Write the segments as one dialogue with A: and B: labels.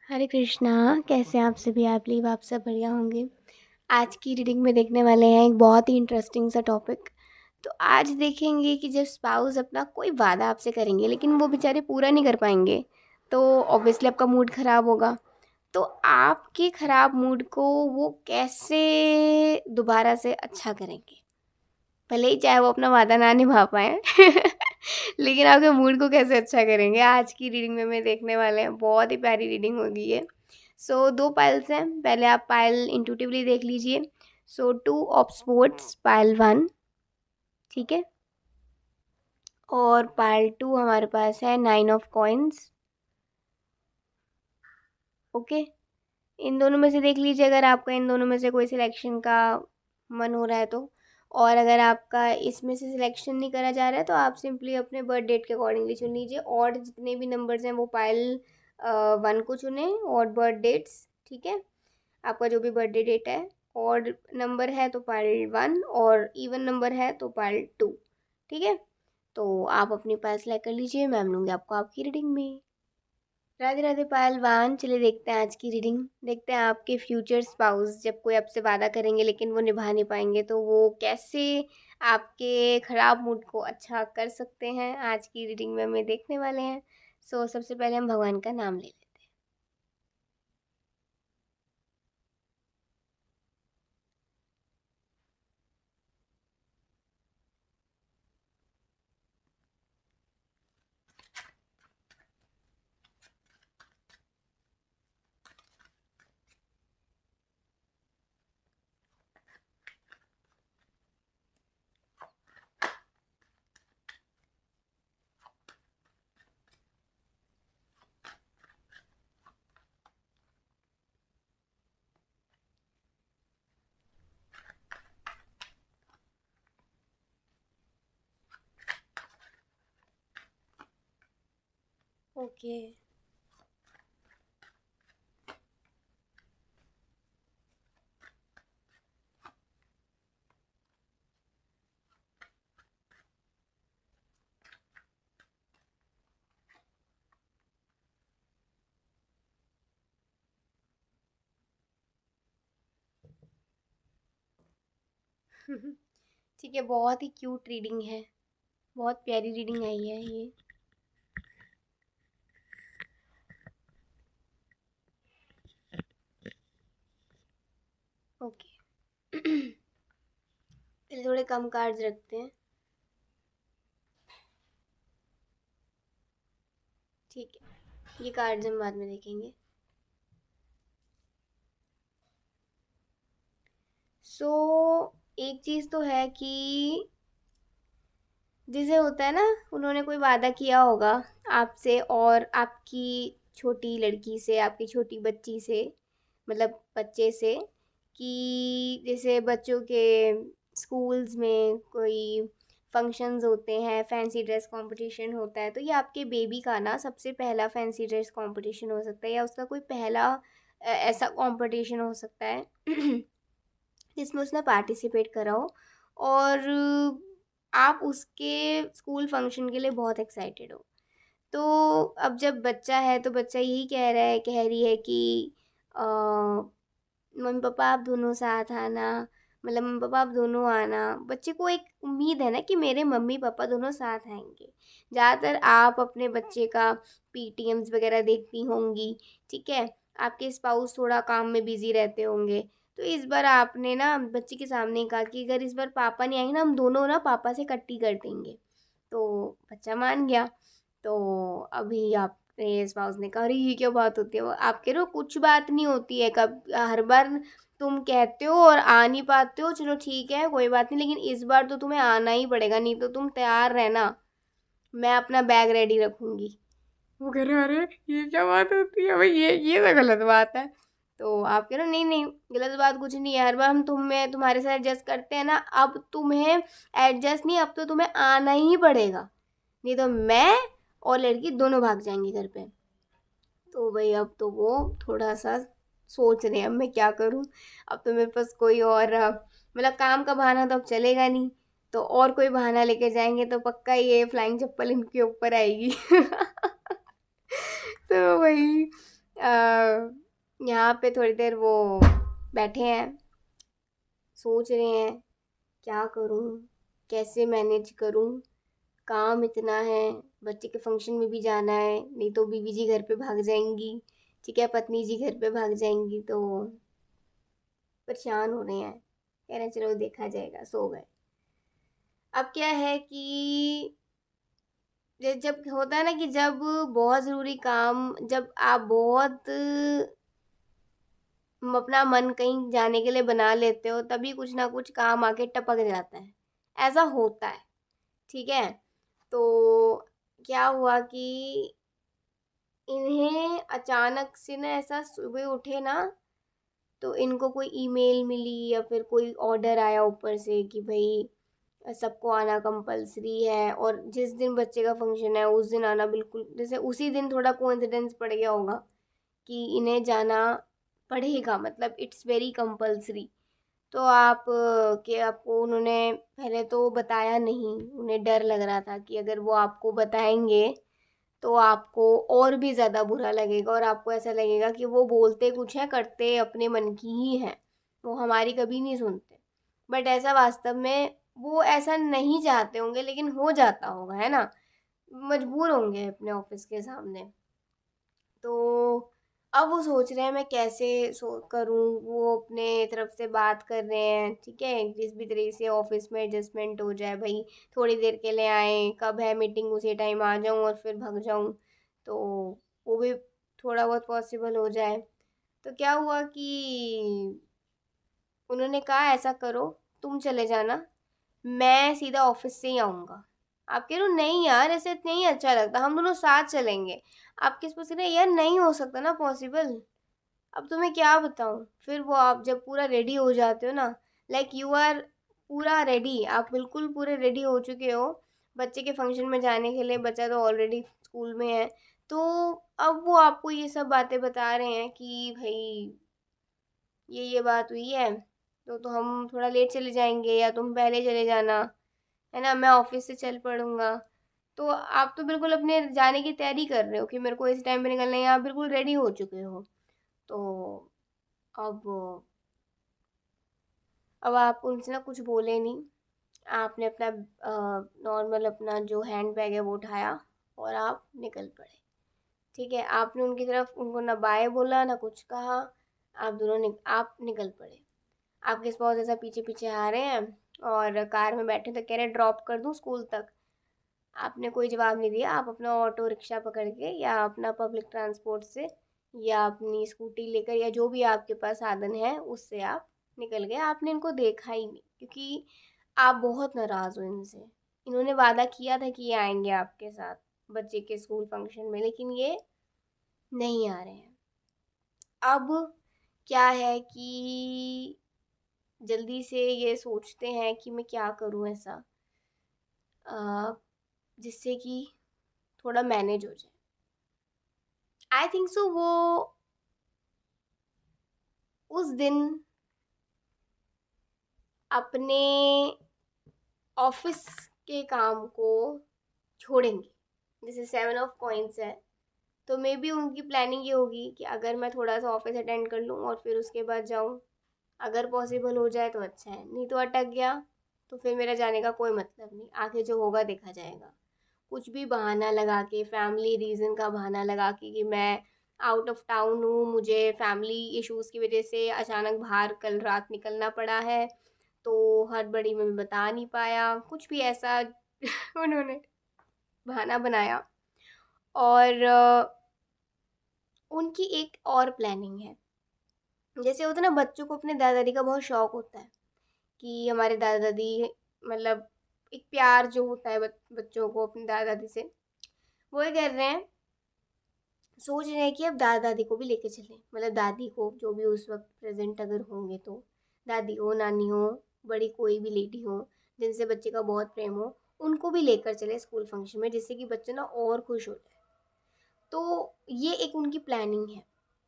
A: हरे कृष्णा। कैसे हैं आप सभी? आई बिलीव आप सब बढ़िया होंगे। आज की रीडिंग में देखने वाले हैं एक बहुत ही इंटरेस्टिंग सा टॉपिक। तो आज देखेंगे कि जब स्पाउस अपना कोई वादा आपसे करेंगे लेकिन वो बेचारे पूरा नहीं कर पाएंगे तो ऑब्वियसली आपका मूड ख़राब होगा। तो आपके ख़राब मूड को वो कैसे दोबारा से अच्छा करेंगे, भले ही चाहे वो अपना वादा ना निभा पाएँ लेकिन आपके मूड को कैसे अच्छा करेंगे, आज की रीडिंग में देखने वाले हैं। बहुत ही प्यारी रीडिंग होगी ये। सो 2 पाइल्स हैं, पहले आप पाइल इंट्यूटिवली देख लीजिए। सो 2 ऑफ स्पोर्ट्स पाइल 1, ठीक है। और पाइल 2 हमारे पास है 9 ऑफ कॉइन्स, ओके। इन दोनों में से देख लीजिए अगर आपका इन दोनों में से कोई सिलेक्शन का मन हो रहा है तो। और अगर आपका इसमें से सिलेक्शन नहीं करा जा रहा है तो आप सिंपली अपने बर्थ डेट के अकॉर्डिंगली चुन लीजिए। और जितने भी नंबर्स हैं वो पाइल 1 को चुने और बर्थ डेट्स, ठीक है। आपका जो भी बर्थडे डेट है और नंबर है तो पाइल 1 और इवन नंबर है तो पाइल 2, ठीक है। तो आप अपनी पाइल सेलेक्ट कर लीजिए, मैं लूँगी आपको आपकी रीडिंग में। राधे राधे पहलवान। चलिए देखते हैं आज की रीडिंग। देखते हैं आपके फ्यूचर स्पाउस जब कोई आपसे वादा करेंगे लेकिन वो निभा नहीं पाएंगे तो वो कैसे आपके ख़राब मूड को अच्छा कर सकते हैं, आज की रीडिंग में हमें देखने वाले हैं। सो सबसे पहले हम भगवान का नाम ले लेते हैं। ओके। ठीक है, बहुत ही क्यूट रीडिंग है, बहुत प्यारी रीडिंग आई है ये। ओके। पहले थोड़े कम कार्ड्स रखते हैं, ठीक है। ये कार्ड्स हम बाद में देखेंगे। सो एक चीज़ तो है कि जैसे होता है ना, उन्होंने कोई वादा किया होगा आपसे और आपकी छोटी लड़की से, आपकी छोटी बच्ची से, मतलब बच्चे से, कि जैसे बच्चों के स्कूल्स में कोई फंक्शंस होते हैं, फैंसी ड्रेस कंपटीशन होता है, तो ये आपके बेबी का ना सबसे पहला फैंसी ड्रेस कंपटीशन हो सकता है या उसका कोई पहला ऐसा कंपटीशन हो सकता है जिसमें उसने पार्टिसिपेट करा हो। और आप उसके स्कूल फंक्शन के लिए बहुत एक्साइटेड हो। तो अब जब बच्चा है तो बच्चा यही कह रही है कि मम्मी पापा आप दोनों साथ आना, मतलब मम्मी पापा आप दोनों आना। बच्चे को एक उम्मीद है ना कि मेरे मम्मी पापा दोनों साथ आएंगे। ज़्यादातर आप अपने बच्चे का पीटीएम्स वगैरह देखती होंगी, ठीक है। आपके स्पाउस थोड़ा काम में बिजी रहते होंगे। तो इस बार आपने ना बच्चे के सामने कहा कि अगर इस बार पापा नहीं आएंगे ना, हम दोनों ना पापा से कट्टी कर देंगे। तो बच्चा मान गया। तो अभी आपने स्पाउस ने कहा, अरे ये क्या बात होती है? वो आप कह रहे हो कुछ बात नहीं होती है, कब हर बार तुम कहते हो और आ नहीं पाते हो, चलो ठीक है कोई बात नहीं, लेकिन इस बार तो तुम्हें आना ही पड़ेगा, नहीं तो तुम तैयार रहना, मैं अपना बैग रेडी रखूंगी। वो कह रहे, अरे ये क्या बात होती है भाई, ये तो गलत बात है। तो आप कह रहे हो नहीं नहीं, गलत बात कुछ नहीं है, हर बार हम तुम्हें तुम्हारे साथ एडजस्ट करते हैं ना, अब तुम्हें एडजस्ट नहीं, अब तो तुम्हें आना ही पड़ेगा, नहीं तो मैं और लड़की दोनों भाग जाएंगे घर पे। तो भाई अब तो वो थोड़ा सा सोच रहे हैं अब मैं क्या करूं। अब तो मेरे पास कोई और मतलब काम का बहाना तो अब चलेगा नहीं, तो और कोई बहाना लेके जाएंगे तो पक्का ये फ्लाइंग चप्पल इनके ऊपर आएगी। तो वही अ, यहाँ पे थोड़ी देर वो बैठे हैं, सोच रहे हैं क्या करूँ, कैसे मैनेज करूँ। काम इतना है, बच्चे के फंक्शन में भी जाना है, नहीं तो बीवी जी घर पे भाग जाएंगी, ठीक है, पत्नी जी घर पे भाग जाएंगी, तो परेशान हो रहे हैं। कह रहे हैं चलो देखा जाएगा, सो गए। अब क्या है कि जब होता है ना कि जब बहुत ज़रूरी काम, जब आप बहुत अपना मन कहीं जाने के लिए बना लेते हो, तभी कुछ ना कुछ काम आके टपक जाता है, ऐसा होता है। ठीक है, तो क्या हुआ कि इन्हें अचानक से ना ऐसा सुबह उठे ना, तो इनको कोई ईमेल मिली या फिर कोई ऑर्डर आया ऊपर से कि भाई सबको आना कंपलसरी है, और जिस दिन बच्चे का फंक्शन है उस दिन आना, बिल्कुल जैसे उसी दिन थोड़ा कोइंसिडेंस पड़ गया होगा कि इन्हें जाना पड़ेगा, मतलब इट्स वेरी कंपलसरी। तो आप कि आपको उन्होंने पहले तो बताया नहीं, उन्हें डर लग रहा था कि अगर वो आपको बताएंगे तो आपको और भी ज़्यादा बुरा लगेगा, और आपको ऐसा लगेगा कि वो बोलते कुछ है करते अपने मन की ही है, वो हमारी कभी नहीं सुनते। बट ऐसा वास्तव में वो ऐसा नहीं चाहते होंगे, लेकिन हो जाता होगा, है ना, मजबूर होंगे अपने ऑफिस के सामने। तो अब वो सोच रहे हैं मैं कैसे करूं, वो अपने तरफ से बात कर रहे हैं, ठीक है, जिस भी तरीके से ऑफिस में एडजस्टमेंट हो जाए, भाई थोड़ी देर के लिए आए, कब है मीटिंग उसी टाइम आ जाऊं और फिर भाग जाऊं, तो वो भी थोड़ा बहुत पॉसिबल हो जाए। तो क्या हुआ कि उन्होंने कहा ऐसा करो, तुम चले जाना, मैं सीधा ऑफिस से ही आऊँगा। आप कह रहे हो नहीं यार ऐसे नहीं अच्छा लगता, हम दोनों साथ चलेंगे। आप किस पूछ रहे हैं, यार नहीं हो सकता ना पॉसिबल। अब तुम्हें क्या बताऊँ, फिर वो आप जब पूरा रेडी हो जाते हो ना, लाइक यू आर पूरा रेडी, आप बिल्कुल पूरे रेडी हो चुके हो बच्चे के फंक्शन में जाने के लिए, बच्चा तो ऑलरेडी स्कूल में है। तो अब वो आपको ये सब बातें बता रहे हैं कि भाई ये बात हुई है, तो हम थोड़ा लेट चले जाएंगे या तुम पहले चले जाना, है ना, मैं ऑफिस से चल पड़ूंगा। तो आप तो बिल्कुल अपने जाने की तैयारी कर रहे हो कि मेरे को इस टाइम पे निकलना है, आप बिल्कुल रेडी हो चुके हो। तो अब अब आप उनसे ना कुछ बोले नहीं, आपने अपना नॉर्मल अपना जो हैंड बैग है वो उठाया और आप निकल पड़े। ठीक है, आपने उनकी तरफ उनको ना बाय बोला ना कुछ कहा, आप दोनों आप निकल पड़े। आपके स्पॉस ऐसा पीछे पीछे आ रहे हैं, और कार में बैठे तो कह रहे ड्रॉप कर दूं स्कूल तक। आपने कोई जवाब नहीं दिया, आप अपना ऑटो रिक्शा पकड़ के या अपना पब्लिक ट्रांसपोर्ट से या अपनी स्कूटी लेकर या जो भी आपके पास साधन है उससे आप निकल गए। आपने इनको देखा ही नहीं, क्योंकि आप बहुत नाराज़ हो इनसे। इन्होंने वादा किया था कि ये आएंगे आपके साथ बच्चे के स्कूल फंक्शन में, लेकिन ये नहीं आ रहे हैं। अब क्या है कि जल्दी से ये सोचते हैं कि मैं क्या करूं ऐसा जिससे कि थोड़ा मैनेज हो जाए। आई थिंक सो वो उस दिन अपने ऑफिस के काम को छोड़ेंगे। जैसे 7 ऑफ कॉइन्स है, तो मे बी उनकी प्लानिंग ये होगी कि अगर मैं थोड़ा सा ऑफिस अटेंड कर लूँ और फिर उसके बाद जाऊँ, अगर पॉसिबल हो जाए तो अच्छा है, नहीं तो अटक गया तो फिर मेरा जाने का कोई मतलब नहीं, आगे जो होगा देखा जाएगा। कुछ भी बहाना लगा के, फैमिली रीज़न का बहाना लगा के कि मैं आउट ऑफ टाउन हूँ, मुझे फैमिली इश्यूज़ की वजह से अचानक बाहर कल रात निकलना पड़ा है, तो हड़बड़ी में मैं बता नहीं पाया, कुछ भी ऐसा उन्होंने बहाना बनाया। और उनकी एक और प्लानिंग है। जैसे होता है ना, बच्चों को अपने दादा दादी का बहुत शौक होता है कि हमारे दादा दादी, मतलब एक प्यार जो होता है बच्चों को अपने दादा दादी से, वो ये कर रहे हैं, सोच रहे हैं कि अब दादा दादी को भी लेके चलें, मतलब दादी को, जो भी उस वक्त प्रेजेंट अगर होंगे तो, दादी हो, नानी हो, बड़ी कोई भी लेडी हो जिनसे बच्चे का बहुत प्रेम हो, उनको भी लेकर चले स्कूल फंक्शन में, जिससे कि बच्चे ना और खुश हो जाए। तो ये एक उनकी प्लानिंग है,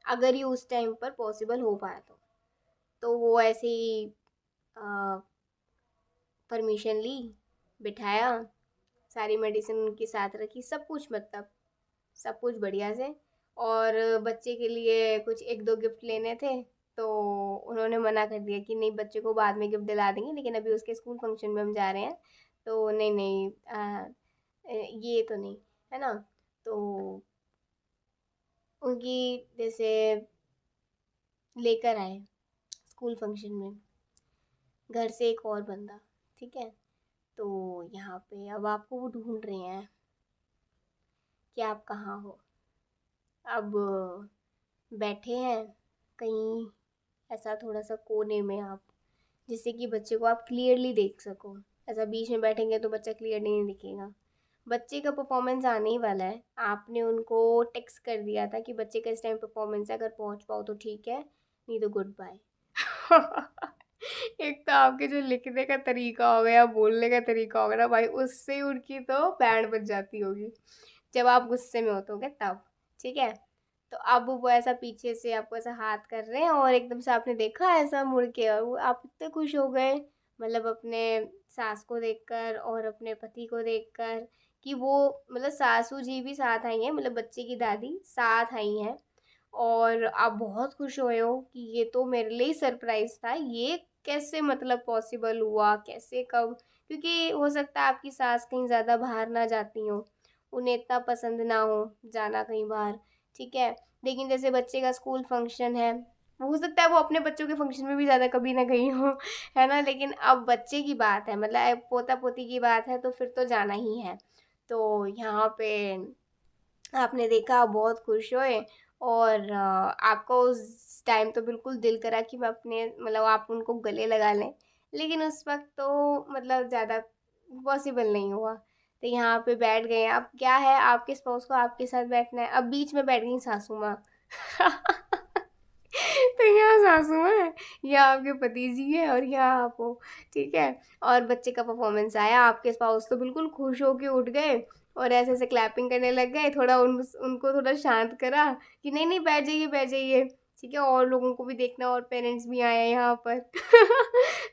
A: अगर ये उस टाइम पर पॉसिबल हो पाया तो वो ऐसे ही परमिशन ली, बिठाया, सारी मेडिसिन उनके साथ रखी, सब कुछ, मतलब सब कुछ बढ़िया से, और बच्चे के लिए कुछ एक दो गिफ्ट लेने थे, तो उन्होंने मना कर दिया कि नहीं, बच्चे को बाद में गिफ्ट दिला देंगे, लेकिन अभी उसके स्कूल फंक्शन में हम जा रहे हैं, तो नहीं नहीं, ये तो नहीं, है ना। तो उनकी जैसे लेकर आए स्कूल फंक्शन में घर से एक और बंदा, ठीक है। तो यहाँ पे अब आपको वो ढूंढ रहे हैं कि आप कहाँ हो। अब बैठे हैं कहीं ऐसा थोड़ा सा कोने में आप, जिससे कि बच्चे को आप क्लियरली देख सको। ऐसा बीच में बैठेंगे तो बच्चा क्लियर नहीं दिखेगा। बच्चे का परफॉर्मेंस आने ही वाला है, आपने उनको टेक्स्ट कर दिया था कि बच्चे का इस टाइम परफॉर्मेंस है, अगर पहुंच पाओ तो ठीक है, नहीं तो गुड बाय। एक तो आपके जो लिखने का तरीका हो गया, बोलने का तरीका होगा ना भाई, उससे ही उनकी तो बैंड बज जाती होगी, जब आप गुस्से में होते होगे तब, ठीक है। तो अब वो ऐसा पीछे से आपको ऐसा हाथ कर रहे हैं, और एकदम से आपने देखा ऐसा मुड़ के, और वो आप इतने खुश हो गए, मतलब अपने सास को देखकर और अपने पति को देखकर, कि वो मतलब सासू जी भी साथ आई हैं, मतलब बच्चे की दादी साथ आई हैं, और आप बहुत खुश हुए हो कि ये तो मेरे लिए ही सरप्राइज था, ये कैसे मतलब पॉसिबल हुआ, कैसे कब, क्योंकि हो सकता है आपकी सास कहीं ज़्यादा बाहर ना जाती हो, उन्हें इतना पसंद ना हो जाना कहीं बाहर, ठीक है। लेकिन जैसे बच्चे का स्कूल फंक्शन है, हो सकता है वो अपने बच्चों के फंक्शन में भी ज़्यादा कभी ना गई हो, है ना, लेकिन अब बच्चे की बात है, मतलब पोता पोती की बात है, तो फिर तो जाना ही है। तो यहाँ पे आपने देखा, बहुत खुश हुए, और आपको उस टाइम तो बिल्कुल दिल करा कि मैं अपने मतलब आप उनको गले लगा लें, लेकिन उस वक्त तो मतलब ज़्यादा पॉसिबल नहीं हुआ। तो यहाँ पे बैठ गए, अब क्या है, आपके स्पाउस को आपके साथ बैठना है, अब बीच में बैठ गई सासू माँ। तो यहाँ सासू माँ है, यहाँ आपके पति जी है, और यहाँ आप हो, ठीक है। और बच्चे का परफॉर्मेंस आया, आपके स्पाउस तो बिल्कुल खुश होके उठ गए, और ऐसे ऐसे क्लैपिंग करने लग गए, थोड़ा उनको थोड़ा शांत करा कि नहीं नहीं, बैठ जाइए बैठ जाइए, ठीक है, और लोगों को भी देखना, और पेरेंट्स भी आए हैं यहाँ पर।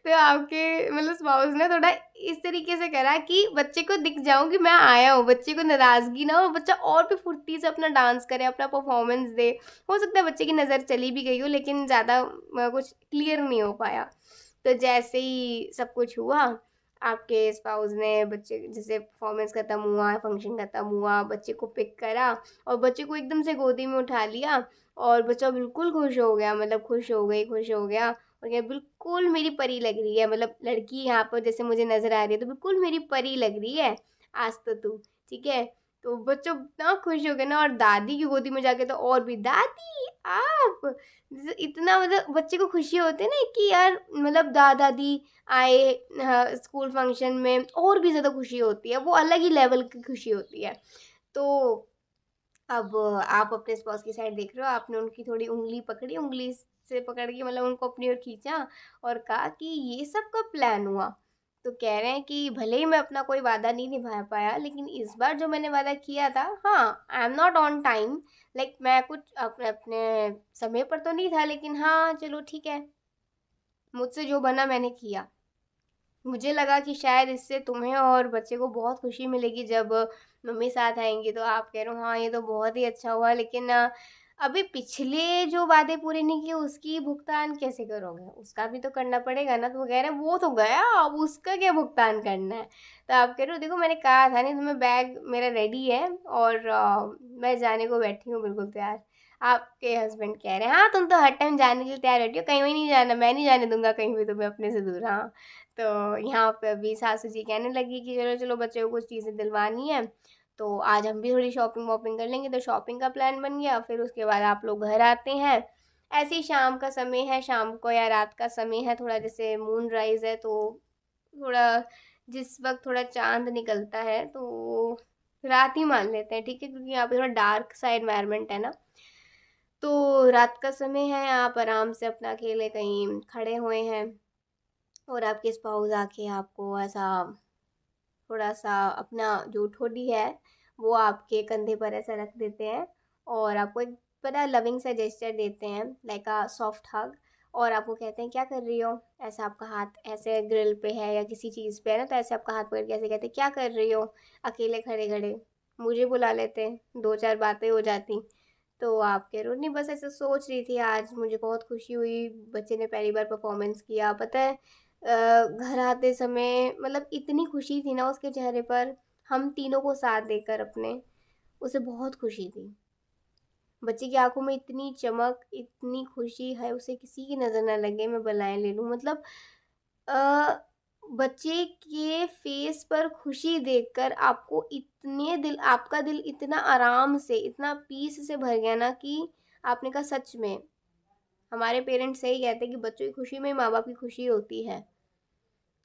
A: तो आपके मतलब स्पाउस ने थोड़ा इस तरीके से करा कि बच्चे को दिख जाऊं कि मैं आया हूँ, बच्चे को नाराजगी ना हो, बच्चा और भी फुर्ती से अपना डांस करे, अपना परफॉर्मेंस दे। हो सकता है बच्चे की नज़र चली भी गई हो, लेकिन ज़्यादा कुछ क्लियर नहीं हो पाया। तो जैसे ही सब कुछ हुआ, आपके स्पाउस ने बच्चे जैसे परफॉर्मेंस खत्म हुआ, फंक्शन खत्म हुआ, बच्चे को पिक करा, और बच्चे को एकदम से गोदी में उठा लिया, और बच्चा बिल्कुल खुश हो गया, मतलब खुश हो गई, खुश हो गया, और ये बिल्कुल मेरी परी लग रही है, मतलब लड़की यहाँ पर जैसे मुझे नजर आ रही है, तो बिल्कुल मेरी परी लग रही है आज तो तू, ठीक है। तो बच्चों इतना खुश हो गए ना, और दादी की गोदी में जाके तो और भी, दादी आप, इतना मतलब बच्चे को खुशी होती है ना कि यार मतलब दादा दादी आए, हाँ, स्कूल फंक्शन में और भी ज़्यादा खुशी होती है, वो अलग ही लेवल की खुशी होती है। तो अब आप अपने स्पॉस की साइड देख रहे हो, आपने उनकी थोड़ी उंगली पकड़ी, उंगली से पकड़ के मतलब उनको अपनी ओर खींचा, और कहा कि ये सब कब प्लान हुआ। तो कह रहे हैं कि भले ही मैं अपना कोई वादा नहीं निभा पाया, लेकिन इस बार जो मैंने वादा किया था, हाँ, I am not on time, like मैं कुछ अपने अपने समय पर तो नहीं था, लेकिन हाँ चलो ठीक है, मुझसे जो बना मैंने किया। मुझे लगा कि शायद इससे तुम्हें और बच्चे को बहुत खुशी मिलेगी जब मम्मी साथ आएंगी, तो आप कह रहे हो हाँ ये तो बहुत ही अच्छा हुआ, लेकिन अभी पिछले जो वादे पूरे नहीं किए उसकी भुगतान कैसे करोगे, उसका भी तो करना पड़ेगा ना। तो वो कह रहे हैं वो तो गया, अब उसका क्या भुगतान करना है। तो आप कह रहे हो देखो मैंने कहा था नहीं तुम्हें, बैग मेरा रेडी है, और मैं जाने को बैठी हूँ बिल्कुल तैयार। आपके हस्बैंड कह रहे हैं हाँ तुम तो हर टाइम जाने के लिए तैयार रहती हो, कहीं भी नहीं जाना, मैं नहीं जाने दूंगा कहीं भी तुम्हें अपने से दूर, हाँ। तो यहाँ पे अभी सासू जी कहने लगी कि चलो चलो बच्चे को कुछ चीज़ें दिलवानी है, तो आज हम भी थोड़ी शॉपिंग वॉपिंग कर लेंगे, तो शॉपिंग का प्लान बन गया। फिर उसके बाद आप लोग घर आते हैं, ऐसे ही शाम का समय है, शाम को या रात का समय है, थोड़ा जैसे मून राइज है, तो थोड़ा जिस वक्त थोड़ा चांद निकलता है, तो रात ही मान लेते हैं, ठीक है, क्योंकि यहाँ पे थोड़ा डार्क सा एनवायरनमेंट है ना। तो रात का समय है, आप आराम से अपना अकेले कहीं खड़े हुए हैं, और आपके स्पाउस आके आपको ऐसा थोड़ा सा अपना जो ठोडी है वो आपके कंधे पर ऐसा रख देते हैं, और आपको एक बड़ा लविंग सा जेस्चर देते हैं, लाइक अ सॉफ्ट हग। और आपको कहते हैं क्या कर रही हो, ऐसा आपका हाथ ऐसे ग्रिल पे है या किसी चीज़ पे है ना, तो ऐसे आपका हाथ पकड़ के ऐसे कहते हैं क्या कर रही हो, अकेले खड़े खड़े मुझे बुला लेते, दो चार बातें हो जाती। तो आप कह रहे हो नहीं, बस ऐसे सोच रही थी, आज मुझे बहुत खुशी हुई, बच्चे ने पहली बार परफॉर्मेंस किया। पता है घर आते समय मतलब इतनी खुशी थी ना उसके चेहरे पर, हम तीनों को साथ देकर अपने, उसे बहुत खुशी थी। बच्चे की आंखों में इतनी चमक, इतनी खुशी है, उसे किसी की नज़र ना लगे मैं बलाएं ले लूँ, मतलब अ, बच्चे के फेस पर खुशी देखकर आपको इतने दिल, आपका दिल इतना आराम से, इतना पीस से भर गया ना कि आपने कहा सच में हमारे पेरेंट्स सही कहते हैं कि बच्चों की खुशी में माँ बाप की खुशी होती है।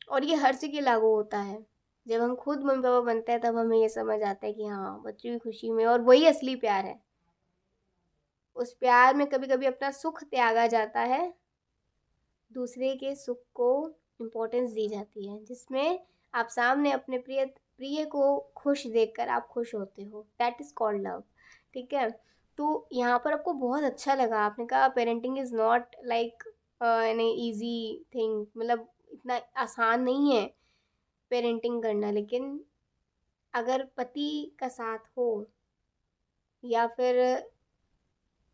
A: और ये हर जगह लागू होता है। जब हम खुद मम्मी पापा बनते हैं तब हमें ये समझ आता है कि हाँ बच्चों की खुशी में, और वही असली प्यार है। उस प्यार में कभी कभी अपना सुख त्यागा जाता है, दूसरे के सुख को इम्पोर्टेंस दी जाती है, जिसमें आप सामने अपने प्रिय प्रिय को खुश देखकर आप खुश होते हो, दैट इज़ कॉल्ड लव। ठीक है। तो यहाँ पर आपको बहुत अच्छा लगा, आपने कहा parenting is not like an easy thing, मतलब इतना आसान नहीं है पेरेंटिंग करना, लेकिन अगर पति का साथ हो या फिर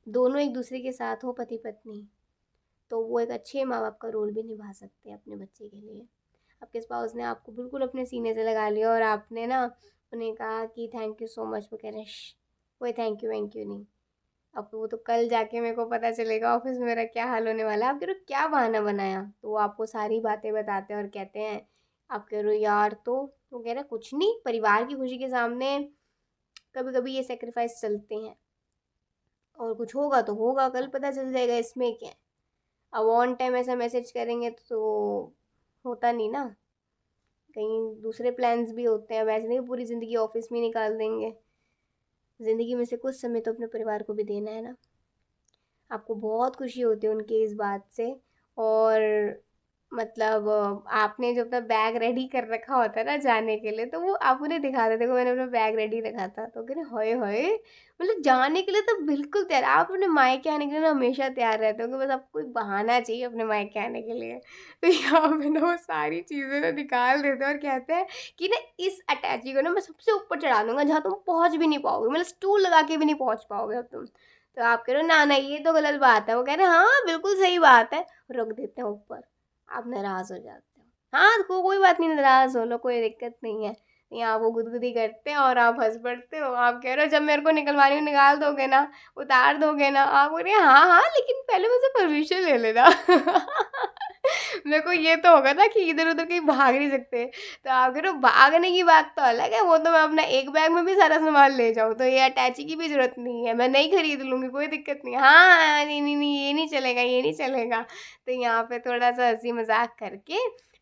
A: दोनों एक दूसरे के साथ हो, पति पत्नी, तो वो एक अच्छे माँ बाप का रोल भी निभा सकते हैं अपने बच्चे के लिए। आपके स्पाउस ने आपको बिल्कुल अपने सीने से लगा लिया और आपने ना उन्हें कहा कि थैंक यू सो मच, वो कह रहे कोई थैंक यू नहीं। अब वो तो कल जाके मेरे को पता चलेगा ऑफिस में मेरा क्या हाल होने वाला है। आप कह रहे हो क्या बहाना बनाया, तो वो आपको सारी बातें बताते हैं और कहते हैं, आप कह रहे हो यार तो कह रहे कुछ नहीं, परिवार की खुशी के सामने कभी कभी ये सेक्रीफाइस चलते हैं, और कुछ होगा तो होगा, कल पता चल जाएगा, इसमें क्या है। अब ऑन टाइम ऐसा मैसेज करेंगे तो होता नहीं ना, कहीं दूसरे प्लान्स भी होते हैं, वैसे नहीं पूरी ज़िंदगी ऑफिस में निकाल देंगे। ज़िंदगी में से कुछ समय तो अपने परिवार को भी देना है ना। आपको बहुत खुशी होती है उनकी इस बात से। और मतलब आपने जो अपना बैग रेडी कर रखा होता है ना जाने के लिए, तो वो आप उन्हें दिखाते, देखो मैंने अपना बैग रेडी रखा था, तो कह रहे होए होए, मतलब जाने के लिए तो बिल्कुल तैयार। आप अपने मायके आने के लिए ना हमेशा तैयार रहते हो कि बस आपको कोई बहाना चाहिए अपने मायके आने के लिए। तो यहाँ पे ना वो सारी चीज़ें ना निकाल देते हैं और कहते हैं कि ना इस अटैची को ना मैं सबसे ऊपर चढ़ा दूंगा जहाँ तुम पहुँच भी नहीं पाओगे, मतलब स्टूल लगा के भी नहीं पहुँच पाओगे अब तुम। तो आप कह रहे हो ना ना ये तो गलत बात है, वो कह रहे हैं हाँ बिल्कुल सही बात है, रख देते हैं ऊपर। आप नाराज़ हो जाते हो, हाँ तो कोई बात नहीं, नाराज़ हो लो, कोई दिक्कत नहीं है। यहाँ वो गुदगुदी करते हैं और आप हंस पड़ते हो। आप कह रहे हो जब मेरे को निकलवानी हो निकाल दोगे ना, उतार दोगे ना। आप बोल रहे हैं हाँ हाँ लेकिन पहले मुझसे परमिशन ले लेना। मेरे को ये तो होगा ना कि इधर उधर कहीं भाग नहीं सकते। तो आप कह रहे हो भागने की बात तो अलग है, वो तो मैं अपना एक बैग में भी सारा सामान ले जाऊँ, तो ये अटैची की भी ज़रूरत नहीं है, मैं नहीं खरीद लूँगी, कोई दिक्कत नहीं है। हाँ नहीं नहीं नहीं ये नहीं चलेगा, ये नहीं चलेगा। तो यहाँ पे थोड़ा सा हंसी मजाक करके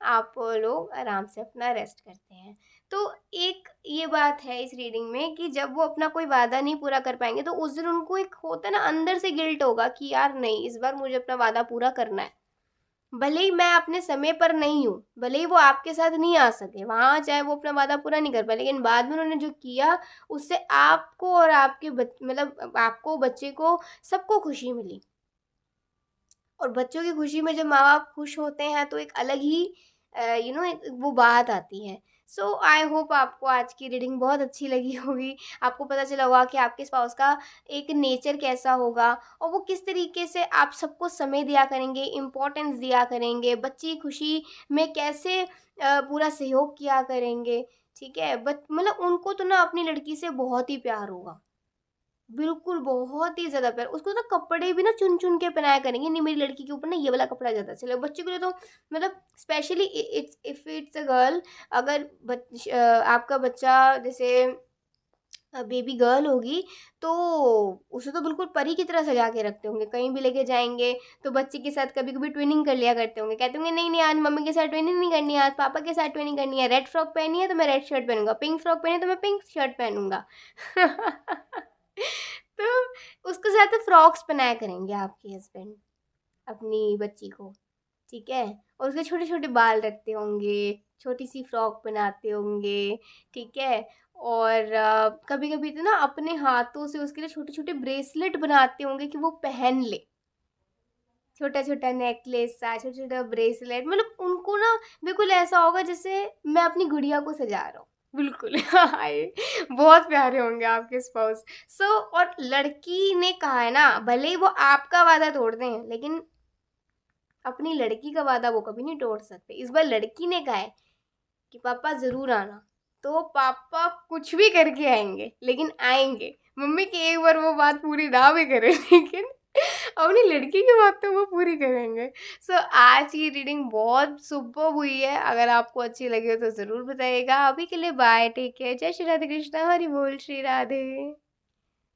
A: आप लोग आराम से अपना रेस्ट करते हैं। तो एक ये बात है इस रीडिंग में कि जब वो अपना कोई वादा नहीं पूरा कर पाएंगे तो उस दिन उनको एक होता है ना अंदर से गिल्ट होगा कि यार नहीं इस बार मुझे अपना वादा पूरा करना है। भले ही मैं अपने समय पर नहीं हूँ, भले ही वो आपके साथ नहीं आ सके वहाँ, चाहे वो अपना वादा पूरा नहीं कर पाए, लेकिन बाद में उन्होंने जो किया उससे आपको और आपके मतलब आपको, बच्चे को, सबको खुशी मिली। और बच्चों की खुशी में जब माँ बाप खुश होते हैं तो एक अलग ही वो बात आती है। सो आई होप आपको आज की रीडिंग बहुत अच्छी लगी होगी। आपको पता चला होगा कि आपके स्पाउस का एक नेचर कैसा होगा और वो किस तरीके से आप सबको समय दिया करेंगे, इम्पोर्टेंस दिया करेंगे, बच्ची की खुशी में कैसे पूरा सहयोग किया करेंगे। ठीक है, बट मतलब उनको तो ना अपनी लड़की से बहुत ही प्यार होगा, बिल्कुल, बहुत ही ज़्यादा प्यार। उसको ना कपड़े भी ना चुन-चुन के पहनाया करेंगे, नहीं मेरी लड़की के ऊपर ना ये वाला कपड़ा ज़्यादा चलेगा। बच्चे के लिए तो मतलब specially it's if it's a girl, अगर आपका बच्चा जैसे बेबी गर्ल होगी, तो उसे तो बिल्कुल परी की तरह सजा के रखते होंगे। कहीं भी लेके जाएँगे, तो बच्चे के साथ कभी-कभी ट्विनिंग कर लिया करते होंगे। कहते होंगे नहीं, नहीं आज मम्मी के साथ ट्विनिंग नहीं करनी है, आज पापा के साथ ट्विनिंग करनी है। रेड फ्रॉक पहनी है तो मैं रेड शर्ट पहनूँगा, पिंक फ्रॉक पहनी है तो मैं पिंक शर्ट पहनूँगा। तो उसके साथ तो फ्रॉक्स बनाया करेंगे आपके हस्बैंड अपनी बच्ची को, ठीक है? और उसके छोटे-छोटे बाल रखते होंगे, छोटी-सी फ्रॉक बनाते होंगे, ठीक है? और कभी-कभी तो ना अपने हाथों से उसके लिए छोटे-छोटे ब्रेसलेट बनाते होंगे कि वो पहन ले। छोटा-छोटा नेकलेस सा, छोटा-छोटा ब्रेसलेट, मतलब उनको ना बिल्कुल ऐसा होगा जैसे मैं अपनी गुड़िया को सजा रहा हूँ। बिल्कुल। हाय, बहुत प्यारे होंगे आपके स्पाउस। और लड़की ने कहा है ना, भले ही वो आपका वादा तोड़ दें, लेकिन अपनी लड़की का वादा वो कभी नहीं तोड़ सकते। इस बार लड़की ने कहा है कि पापा ज़रूर आना, तो पापा कुछ भी करके आएँगे, लेकिन आएँगे। मम्मी की एक बार वो बात पूरी ना भी करें, लेकिन अपनी लड़की की बात तो वो पूरी करेंगे। आज की रीडिंग बहुत सुपर्ब हुई है। अगर आपको अच्छी लगी हो तो ज़रूर बताइएगा। अभी के लिए बाय, टेक केयर, जय श्री राधे कृष्णा, हरि बोल श्री राधे।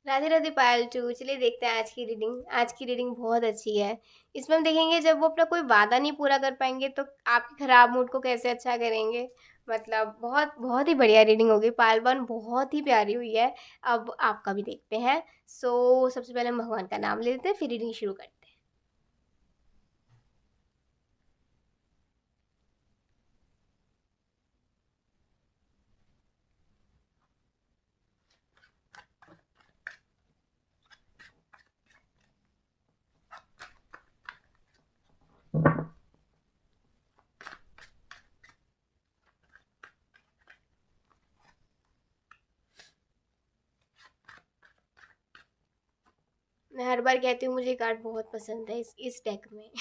A: राधे राधे पायल टू। चलिए देखते हैं आज की रीडिंग। आज की रीडिंग बहुत अच्छी है। इसमें हम देखेंगे जब वो अपना कोई वादा नहीं पूरा कर पाएंगे तो आपके खराब मूड को कैसे अच्छा करेंगे। मतलब बहुत बहुत ही बढ़िया रीडिंग होगी। पायल वन बहुत ही प्यारी हुई है। अब आपका भी देखते हैं। सबसे पहले हम भगवान का नाम ले लेते हैं, फिर रीडिंग शुरू करते हैं। मैं हर बार कहती हूँ मुझे ये कार्ड बहुत पसंद है इस डेक में।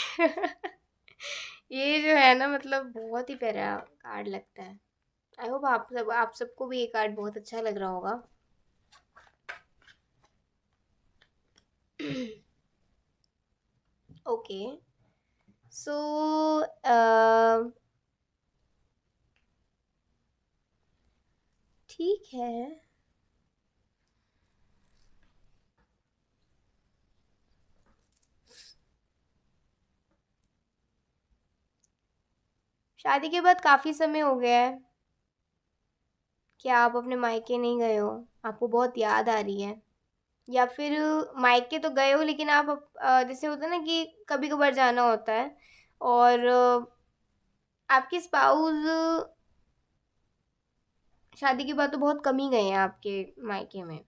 A: ये जो है ना, मतलब बहुत ही प्यारा कार्ड लगता है। आई होप आप सबको भी ये कार्ड बहुत अच्छा लग रहा होगा। ओके। सो ठीक है। शादी के बाद काफ़ी समय हो गया है। क्या आप अपने मायके नहीं गए हो? आपको बहुत याद आ रही है? या फिर मायके तो गए हो लेकिन आप जैसे होता है ना कि कभी कभार जाना होता है, और आपके स्पाउस शादी के बाद तो बहुत कम ही गए हैं आपके मायके में।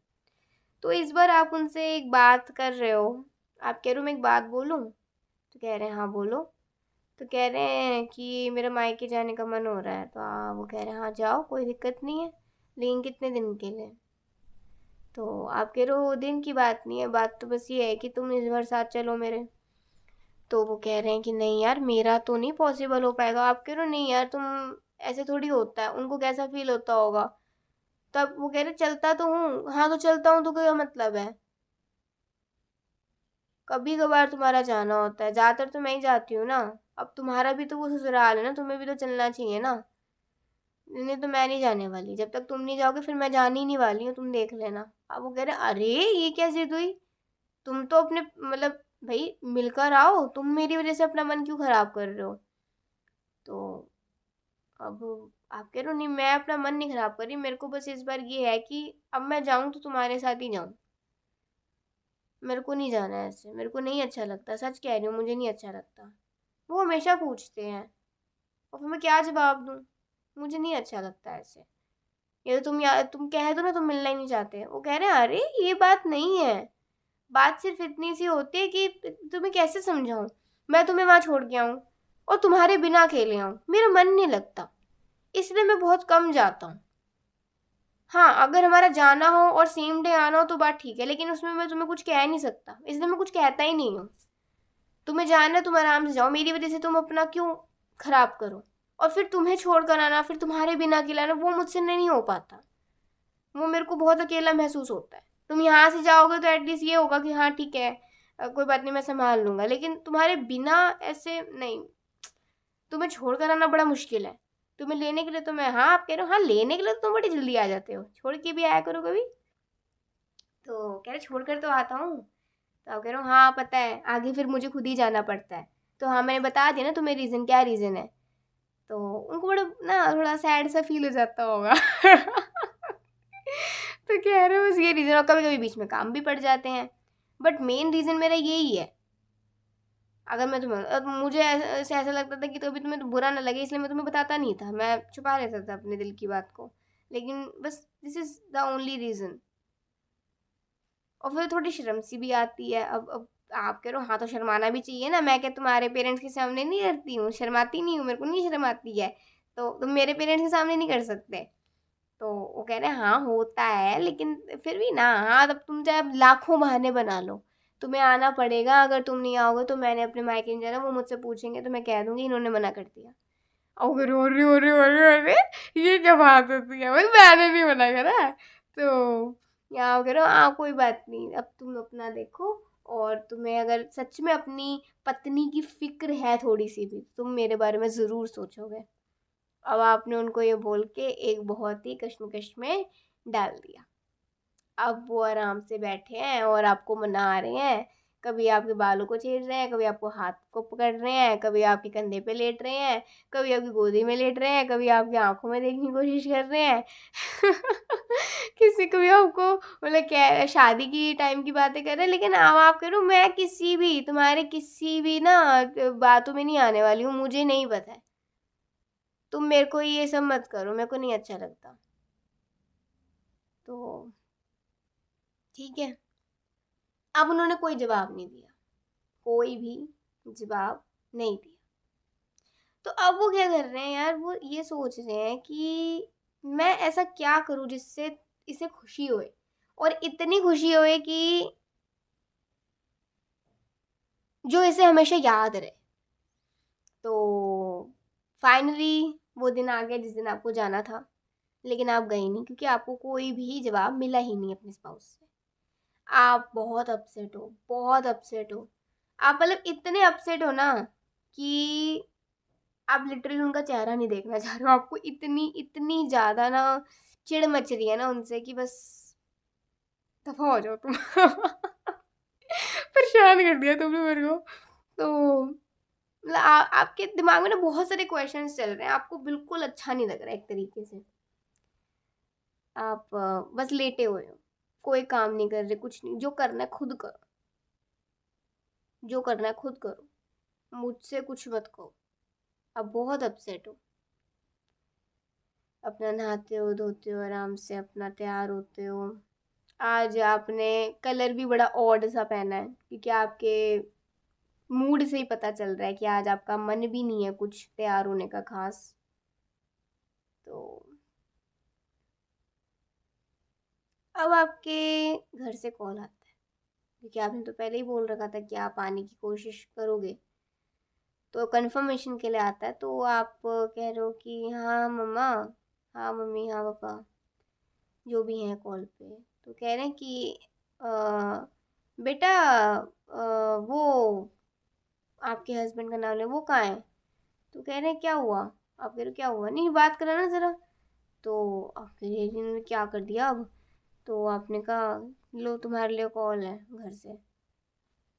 A: तो इस बार आप उनसे एक बात कर रहे हो। आप कह रहे हो मैं एक बात बोलूं, तो कह रहे हैं हाँ बोलो। तो कह रहे हैं कि मेरा मायके जाने का मन हो रहा है, तो वो कह रहे हैं हाँ जाओ, कोई दिक्कत नहीं है, लेकिन कितने दिन के लिए? तो आप कह रहे हो दिन की बात नहीं है, बात तो बस ये है कि तुम इस बार साथ चलो मेरे। तो वो कह रहे हैं कि नहीं यार, मेरा तो नहीं पॉसिबल हो पाएगा। आप कह रहे हो नहीं यार, तुम ऐसे थोड़ी होता है, उनको कैसा फील होता होगा। तब वो कह रहे चलता तो हूँ, हाँ तो चलता हूँ तो क्या मतलब है? कभी कभार तुम्हारा जाना होता है, ज़्यादातर तो मैं ही जाती हूँ ना। अब तुम्हारा भी तो वो ससुराल है ना, तुम्हें भी तो चलना चाहिए ना। नहीं तो मैं नहीं जाने वाली, जब तक तुम नहीं जाओगे फिर मैं जाने ही नहीं वाली हूँ, तुम देख लेना। अब वो कह रहे अरे ये क्या जिद हुई? तुम तो अपने मतलब भाई मिलकर आओ, तुम मेरी वजह से अपना मन क्यों खराब कर रहे हो? तो अब आप कह रहे हो नहीं, मैं अपना मन नहीं खराब कर रही, मेरे को बस इस बार ये है कि अब मैं जाऊं तो तुम्हारे साथ ही जाऊं। मेरे को नहीं जाना है ऐसे, मेरे को नहीं अच्छा लगता, सच कह रही हूँ, मुझे नहीं अच्छा लगता। वो हमेशा पूछते हैं और फिर मैं क्या जवाब दूँ? मुझे नहीं अच्छा लगता ऐसे। ये तो तुम कह दो ना तुम मिलना ही नहीं चाहते। वो कह रहे हैं अरे ये बात नहीं है, बात सिर्फ इतनी सी होती है कि तुम्हें कैसे समझाऊं। मैं तुम्हें वहां छोड़ के आऊं और तुम्हारे बिना अकेले आऊं, मेरा मन नहीं लगता, इसलिए मैं बहुत कम जाता हूँ। हाँ अगर हमारा जाना हो और सेम डे आना हो तो बात ठीक है, लेकिन उसमें मैं तुम्हें कुछ कह नहीं सकता, इसलिए मैं कुछ कहता ही नहीं हूँ। तुम्हें जाना है तुम आराम से जाओ, मेरी वजह से तुम अपना क्यों खराब करो? और फिर तुम्हें छोड़ कर आना, फिर तुम्हारे बिना अकेला आना, वो मुझसे नहीं हो पाता। वो मेरे को बहुत अकेला महसूस होता है। तुम यहाँ से जाओगे तो एटलीस्ट ये होगा कि हाँ ठीक है, कोई बात नहीं मैं संभाल लूंगा, लेकिन तुम्हारे बिना ऐसे नहीं। तुम्हें छोड़ कर आना बड़ा मुश्किल है। तुम्हें लेने के लिए तो मैं, हाँ आप कह रहे हो हाँ लेने के लिए तो तुम बड़ी जल्दी आ जाते हो, छोड़ के भी आया करो कभी। तो कह रहे छोड़ कर तो आता हूँ। तो आप कह रहे हो हाँ पता है, आगे फिर मुझे खुद ही जाना पड़ता है। तो हाँ मैंने बता दिया ना तुम्हें रीज़न, क्या रीज़न है? तो उनको बड़ा ना थोड़ा सैड सा फील हो जाता होगा। तो कह रहे हो बस ये रीज़न, और कभी कभी बीच में काम भी पड़ जाते हैं, बट मेन रीज़न मेरा यही है। अगर मैं तुम्हें मुझे ऐसा लगता था कि तो अभी तुम्हें तो बुरा ना लगे, इसलिए मैं तुम्हें बताता नहीं था, मैं छुपा लेता था अपने दिल की बात को। लेकिन बस this is the only reason. और फिर थोड़ी शर्म सी भी आती है। अब आप कह रहे हो हाँ तो शर्माना भी चाहिए ना, मैं क्या तुम्हारे पेरेंट्स के सामने नहीं करती हूँ, शर्माती नहीं हूँ, मेरे को नहीं शर्म आती है। तो तुम मेरे पेरेंट्स के सामने नहीं कर सकते। तो वो कह रहे हैं हाँ होता है, लेकिन फिर भी ना, हाँ तब तुम चाहे लाखों बहाने बना लो, तुम्हें आना पड़ेगा। अगर तुम नहीं आओगे तो मैंने अपने मायके नहीं जाना, वो मुझसे पूछेंगे तो मैं कह दूंगी इन्होंने मना कर दिया। और फिर हो रही ये क्या बात होती है, भाई मैंने नहीं मना करा। तो यहाँ करो, हाँ कोई बात नहीं, अब तुम अपना देखो। और तुम्हें अगर सच में अपनी पत्नी की फिक्र है थोड़ी सी भी, तुम मेरे बारे में ज़रूर सोचोगे। अब आपने उनको ये बोल के एक बहुत ही कश्मकश में डाल दिया। अब वो आराम से बैठे हैं और आपको मना रहे हैं। कभी आपके बालों को छेड़ रहे हैं, कभी आपको हाथ को पकड़ रहे हैं, कभी आपके कंधे पे लेट रहे हैं, कभी आपकी गोदी में लेट रहे हैं, कभी आपकी आंखों में देखने की कोशिश कर रहे हैं। किसी को भी आपको मतलब क्या शादी की टाइम की बातें कर रहे हैं, लेकिन अब आप करो, मैं किसी भी तुम्हारे किसी भी ना बातों में नहीं आने वाली हूँ, मुझे नहीं पता है। तुम मेरे को ये सब मत करो, मेरे को नहीं अच्छा लगता। तो ठीक है। अब उन्होंने कोई जवाब नहीं दिया, कोई भी जवाब नहीं दिया। तो अब वो क्या कर रहे हैं यार, वो ये सोच रहे हैं कि मैं ऐसा क्या करूं जिससे इसे खुशी होए, और इतनी खुशी होए कि जो इसे हमेशा याद रहे। तो फाइनली वो दिन आ गया जिस दिन आपको जाना था, लेकिन आप गई नहीं क्योंकि आपको कोई भी जवाब मिला ही नहीं अपने स्पाउस से। आप बहुत अपसेट हो, बहुत अपसेट हो। आप मतलब इतने अपसेट हो ना कि आप लिटरली उनका चेहरा नहीं देखना चाह रहे हो। आपको इतनी इतनी ज़्यादा ना चिढ़ मच रही है ना उनसे कि बस दफ़ा हो जाओ तुम। परेशान कर दिया तुमने मेरे को। तो मतलब आपके दिमाग में ना बहुत सारे क्वेश्चंस चल रहे हैं, आपको बिल्कुल अच्छा नहीं लग रहा है एक तरीके से। आप बस लेटे हुए हो, कोई काम नहीं कर रहे, कुछ नहीं, जो करना है खुद करो, जो करना है खुद करो, मुझसे कुछ मत कहो। आप बहुत अपसेट हो। अपना नहाते हो, धोते हो, आराम से अपना तैयार होते हो। आज आपने कलर भी बड़ा ऑड सा पहना है क्योंकि आपके मूड से ही पता चल रहा है कि आज आपका मन भी नहीं है कुछ तैयार होने का खास। तो अब आपके घर से कॉल आता है, क्योंकि आपने तो पहले ही बोल रखा था कि आप आने की कोशिश करोगे। तो कंफर्मेशन के लिए आता है, तो आप कह रहे हो कि हाँ मम्मा, हाँ मम्मी, हाँ पापा, जो भी हैं कॉल पे। तो कह रहे हैं कि अ, बेटा वो आपके हस्बैंड का नाम ले, वो कहाँ है? तो कह रहे हैं क्या हुआ? आप कह रहे हो क्या हुआ, नहीं बात करा ना ज़रा। तो आप कह रहे हैं इन्होंने क्या कर दिया अब? तो आपने कहा लो तुम्हारे लिए कॉल है घर से।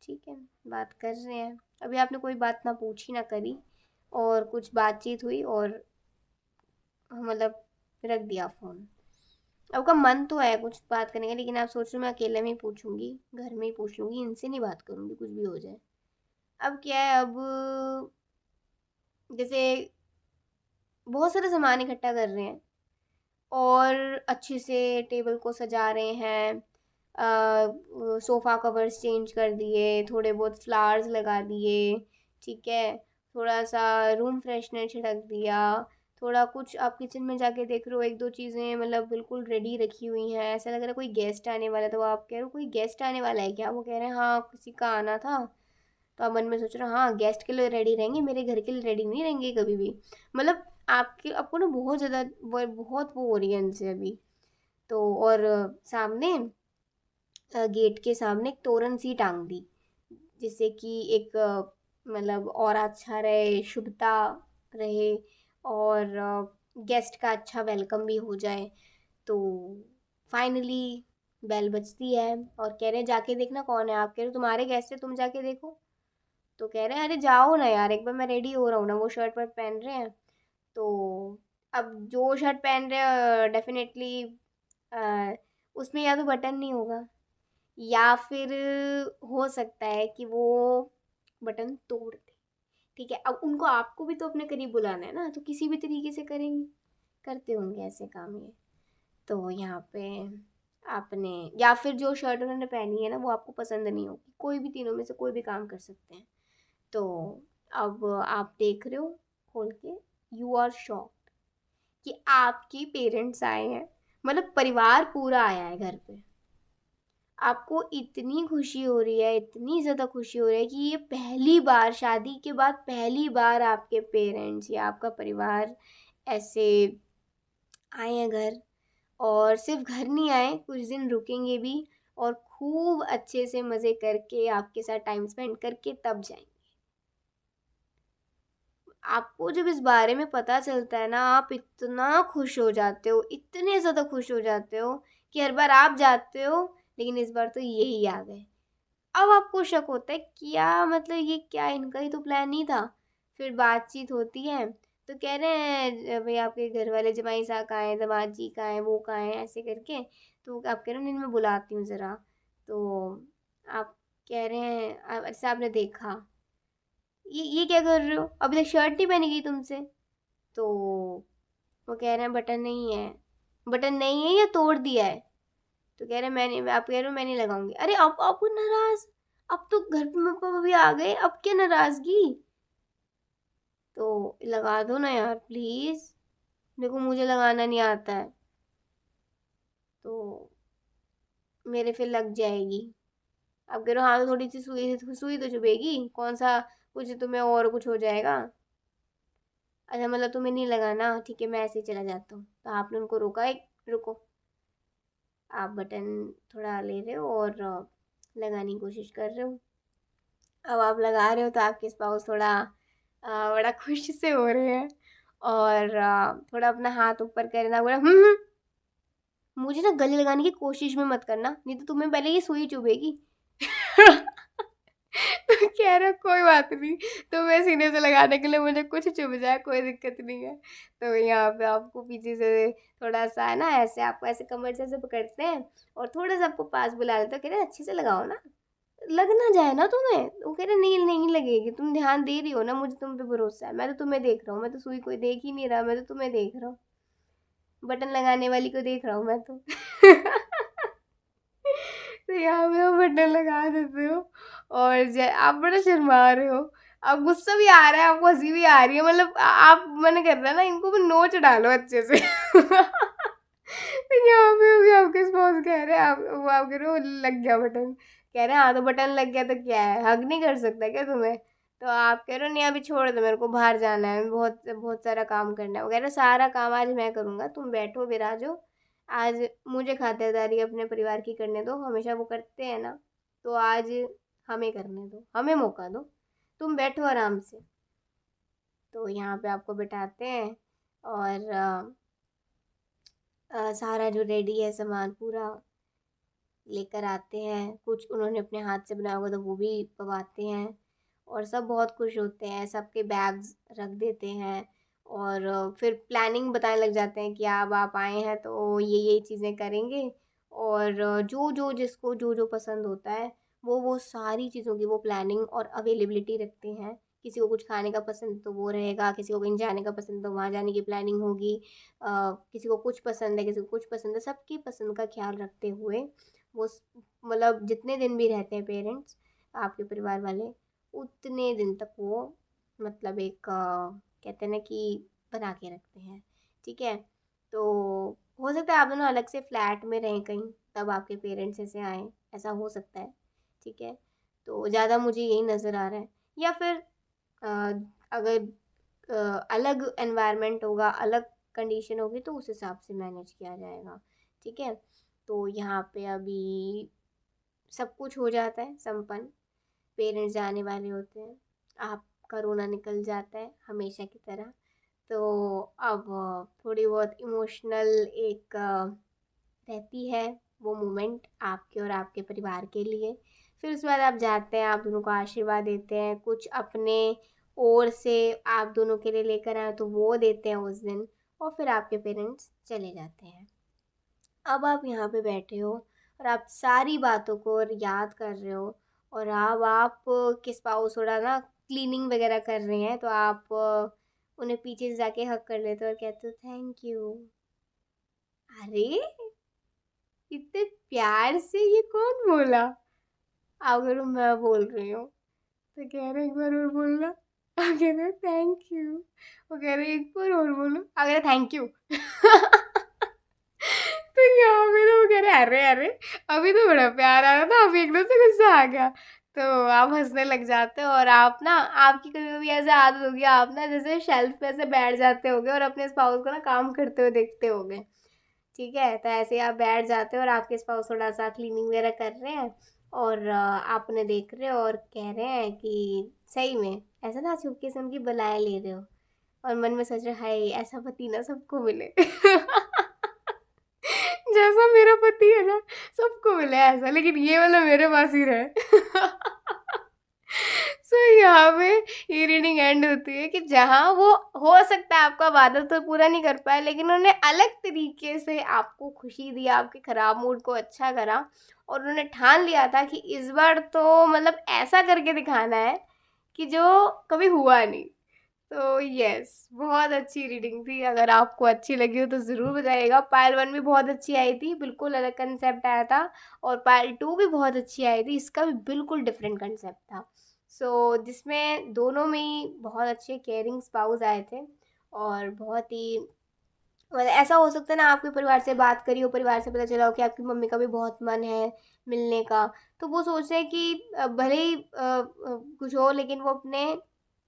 A: ठीक है, बात कर रहे हैं। अभी आपने कोई बात ना पूछी ना करी, और कुछ बातचीत हुई और मतलब रख दिया फ़ोन। आपका मन तो है कुछ बात करने का, लेकिन आप सोच रहे हो मैं अकेले में ही पूछूंगी, घर में ही पूछ लूंगी, इनसे नहीं बात करूंगी कुछ भी हो जाए। अब क्या है, अब जैसे बहुत सारा सामान इकट्ठा कर रहे हैं और अच्छे से टेबल को सजा रहे हैं। सोफ़ा कवर्स चेंज कर दिए, थोड़े बहुत फ्लावर्स लगा दिए, ठीक है, थोड़ा सा रूम फ्रेशनर छिड़क दिया। थोड़ा कुछ आप किचन में जाके देख रहे हो, एक दो चीज़ें मतलब बिल्कुल रेडी रखी हुई हैं, ऐसा लग रहा है कोई गेस्ट आने वाला है। तो आप कह रहे हो कोई गेस्ट आने वाला है क्या? वो कह रहे हैं हाँ किसी का आना था। तो आप मन में सोच रहे हो हाँ गेस्ट के लिए रेडी रहेंगे, मेरे घर के लिए रेडी नहीं रहेंगे कभी भी। मतलब आपके आपको ना बहुत ज़्यादा बहुत वो हो रही है इनसे अभी। तो और सामने गेट के सामने एक तोरण सी टांग दी, जिससे कि एक मतलब और अच्छा रहे, शुभता रहे, और गेस्ट का अच्छा वेलकम भी हो जाए। तो फाइनली बेल बजती है और कह रहे हैं जाके देखना कौन है। आप कह रहे हो तुम्हारे गेस्ट है, तुम जाके देखो। तो कह रहे हैं अरे जाओ ना यार, एक बार मैं रेडी हो रहा हूँ ना। वो शर्ट वर्ट पहन रहे हैं। तो अब जो शर्ट पहन रहे हैं डेफिनेटली उसमें या तो बटन नहीं होगा, या फिर हो सकता है कि वो बटन तोड़ दे। ठीक है, अब उनको आपको भी तो अपने करीब बुलाना है ना, तो किसी भी तरीके से करेंगे, करते होंगे ऐसे काम ये। तो यहाँ पे आपने, या फिर जो शर्ट उन्होंने पहनी है ना वो आपको पसंद नहीं होगी, कोई भी तीनों में से कोई भी काम कर सकते हैं। तो अब आप देख रहे हो खोल के, यू आर शॉक्ड कि आपके पेरेंट्स आए हैं, मतलब परिवार पूरा आया है घर पे। आपको इतनी खुशी हो रही है, इतनी ज़्यादा खुशी हो रही है कि ये पहली बार, शादी के बाद पहली बार आपके पेरेंट्स या आपका परिवार ऐसे आए हैं घर। और सिर्फ घर नहीं आए, कुछ दिन रुकेंगे भी और खूब अच्छे से मज़े करके आपके साथ टाइम स्पेंड करके तब जाएंगे। आपको जब इस बारे में पता चलता है ना, आप इतना खुश हो जाते हो, इतने ज़्यादा खुश हो जाते हो कि हर बार आप जाते हो, लेकिन इस बार तो यही आ गए। अब आपको शक होता है क्या, मतलब ये क्या, इनका ही तो प्लान नहीं था। फिर बातचीत होती है तो कह रहे हैं भाई आपके घर वाले जमाई साहब कहाँ हैं, दामाद जी कहाँ हैं, वो कहाँ हैं, ऐसे करके। तो आप कह रहे हो नहीं मैं बुलाती हूँ ज़रा। तो आप कह रहे हैं अच्छा आपने देखा, ये क्या कर रहे हो, अभी तक शर्ट नहीं पहनी गई तुमसे। तो वो कह रहे हैं बटन नहीं है। बटन नहीं है या तोड़ दिया है। तो कह रहे मैंने, आप कह रहे हो मैं नहीं लगाऊंगी। अरे अब आप नाराज, अब तो घर पे पापा भी आ गए, अब क्या नाराजगी। तो लगा दो ना यार प्लीज, देखो मुझे लगाना नहीं आता है। तो मेरे फिर लग जाएगी। अब कह रहे हो हाँ तो थोड़ी सी सुई सुई तो चुभेगी, कौन सा कुछ तुम्हें और कुछ हो जाएगा। अच्छा मतलब तुम्हें नहीं लगाना, ठीक है मैं ऐसे ही चला जाता हूँ। तो आपने उनको रोका, एक रुको, आप बटन थोड़ा ले रहे हो और लगाने की कोशिश कर रहे हो। अब आप लगा रहे हो तो आपके स्पाउस थोड़ा बड़ा खुश से हो रहे हैं और थोड़ा अपना हाथ ऊपर करना, बोला मुझे ना गले लगाने की कोशिश में मत करना, नहीं तो तुम्हें पहले ये सुई चुभेगी। तो कह रहा कोई बात नहीं, तो मैं सीने से लगाने के लिए मुझे कुछ चुभ जाए कोई दिक्कत नहीं है। तो यहाँ पे आपको पीछे से थोड़ा सा है ना, ऐसे आपको ऐसे कमर से ऐसे पकड़ते हैं और थोड़ा सा आपको पास बुला लेते हैं, कह रहे हैं अच्छे से लगाओ ना, लग ना जाए ना तुम्हें। वो कह रहे नहीं नहीं लगेगी, तुम ध्यान दे रही हो ना, मुझे तुम पे भरोसा है, मैं तो तुम्हें देख रहा हूँ, मैं तो सुई कोई देख ही नहीं रहा, मैं तो तुम्हें देख रहा हूँ, बटन लगाने वाली को देख रहा हूँ मैं तो। तो यहाँ पे वो बटन लगा देते हो और आप बड़ा शर्मा रहे हो। अब गुस्सा भी आ रहा है, आपको हंसी भी आ रही है, मतलब आप मन कर रहा है ना इनको भी नोच डालो अच्छे से। तो यहाँ पे अभी आपके स्पॉस कह रहे हैं, आप वो आप कह रहे हो लग गया बटन, कह रहे हैं हाँ तो बटन लग गया तो क्या है, हग नहीं कर सकता क्या तुम्हें। तो आप कह रहे हो नहीं अभी छोड़ दो, मेरे को बाहर जाना है, बहुत बहुत सारा काम करना है। वो कह रहे सारा काम आज मैं करूँगा, तुम बैठो विराजो, आज मुझे खातिरदारी अपने परिवार की करने दो, हमेशा वो करते हैं ना, तो आज हमें करने दो, हमें मौका दो, तुम बैठो आराम से। तो यहाँ पे आपको बिठाते हैं और सारा जो रेडी है सामान पूरा लेकर आते हैं, कुछ उन्होंने अपने हाथ से बनाया होगा तो वो भी पवाते हैं और सब बहुत खुश होते हैं, सबके बैग्स रख देते हैं और फिर प्लानिंग बताने लग जाते हैं कि अब आप आए हैं तो ये चीज़ें करेंगे। और जो जो जिसको जो जो पसंद होता है वो सारी चीज़ों की वो प्लानिंग और अवेलेबिलिटी रखते हैं। किसी को कुछ खाने का पसंद तो वो रहेगा, किसी को कहीं जाने का पसंद तो वहाँ जाने की प्लानिंग होगी, किसी को कुछ पसंद है, किसी को कुछ पसंद है, सबकी पसंद का ख्याल रखते हुए वो मतलब जितने दिन भी रहते हैं पेरेंट्स आपके परिवार वाले, उतने दिन तक वो मतलब एक कहते हैं ना कि बना के रखते हैं। ठीक है। तो हो सकता है आप दोनों अलग से फ्लैट में रहें कहीं, तब आपके पेरेंट्स ऐसे आए, ऐसा हो सकता है। ठीक है। तो ज़्यादा मुझे यही नज़र आ रहा है। या फिर अ, अगर अलग एनवायरनमेंट होगा, अलग कंडीशन होगी तो उस हिसाब से मैनेज किया जाएगा। ठीक है। तो यहाँ पे अभी सब कुछ हो जाता है संपन्न, पेरेंट्स जाने वाले होते हैं, आप कोरोना निकल जाता है हमेशा की तरह। तो अब थोड़ी बहुत इमोशनल एक रहती है वो मोमेंट आपके और आपके परिवार के लिए। फिर उसके बाद आप जाते हैं, आप दोनों को आशीर्वाद देते हैं, कुछ अपने ओर से आप दोनों के लिए लेकर आए तो वो देते हैं उस दिन, और फिर आपके पेरेंट्स चले जाते हैं। अब आप यहाँ पे बैठे हो और आप सारी बातों को याद कर रहे हो और अब आप किस स्पाउस थोड़ा ना क्लीनिंग वगैरह कर रहे हैं, तो आप उन्हें पीछे से जाके हक कर लेते हो और कहते हो थैंक यू। अरे इतने प्यार से ये कौन बोला। अगर मैं बोल रही हूँ तो कह रहे एक बार और बोलना। कह रहे थैंक यू। वो कह रहे एक बार और बोलो। कह रहे थैंक यू। तो यहाँ पे तो वो कह रहे अरे अरे, अभी तो बड़ा प्यार आ रहा था, अभी एकदम से गुस्सा आ गया। तो आप हंसने लग जाते हो, और आप ना, आपकी कभी कभी ऐसे आदत होगी, आप ना जैसे शेल्फ पे ऐसे बैठ जाते होगे और अपने स्पाउस को ना काम करते हुए देखते होगे। ठीक है, तो ऐसे ही आप बैठ जाते हो और आपके स्पाउस थोड़ा सा क्लीनिंग वगैरह कर रहे हैं, और आप उन्हें देख रहे हो और कह रहे हैं कि सही में ऐसा ना चुपके से उनकी बलाएं ले रहे हो, और मन में सोच रहे हाय ऐसा पति ना सबको मिले। जैसा मेरा पति है ना, सबको मिले ऐसा, लेकिन ये वाला मेरे पास ही रहे। सो यहाँ पे ये रीडिंग एंड होती है कि जहाँ वो, हो सकता है आपका वादा तो पूरा नहीं कर पाए, लेकिन उन्होंने अलग तरीके से आपको खुशी दी, आपके खराब मूड को अच्छा करा, और उन्होंने ठान लिया था कि इस बार तो मतलब ऐसा करके दिखाना है कि जो कभी हुआ नहीं। तो यस, बहुत अच्छी रीडिंग थी। अगर आपको अच्छी लगी हो तो ज़रूर बताइएगा। पायल वन भी बहुत अच्छी आई थी, बिल्कुल अलग कंसेप्ट आया था, और पायल टू भी बहुत अच्छी आई थी, इसका भी बिल्कुल डिफरेंट कंसेप्ट था। जिसमें दोनों में ही बहुत अच्छे केयरिंग स्पाउस आए थे, और बहुत ही मतलब ऐसा हो सकता है ना, आपके परिवार से बात करी हो, परिवार से पता चला हो कि आपकी मम्मी का भी बहुत मन है मिलने का, तो वो सोच रहे हैं कि भले ही कुछ हो, लेकिन वो अपने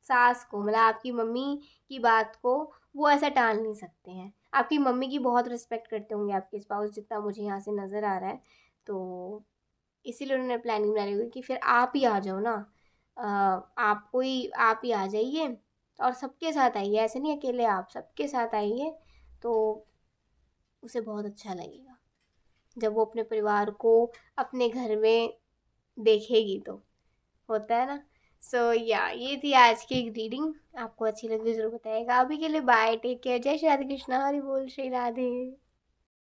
A: सास को, मतलब आपकी मम्मी की बात को वो ऐसा टाल नहीं सकते हैं। आपकी मम्मी की बहुत रिस्पेक्ट करते होंगे आपके स्पाउस, जितना मुझे यहाँ से नज़र आ रहा है। तो इसीलिए उन्होंने प्लानिंग बनाई हुई कि फिर आप ही आ जाओ ना, आपको ही, आप ही आ जाइए, और सबके साथ आइए, ऐसे नहीं अकेले, आप सबके साथ आइए। तो उसे बहुत अच्छा लगेगा जब वो अपने परिवार को अपने घर में देखेगी, तो होता है ना। या ये थी आज की एक रीडिंग। आपको अच्छी लगी जरूर बताइएगा। अभी के लिए बाय, टेक केयर, जय श्री राधे कृष्णा, हरि बोल, श्री राधे।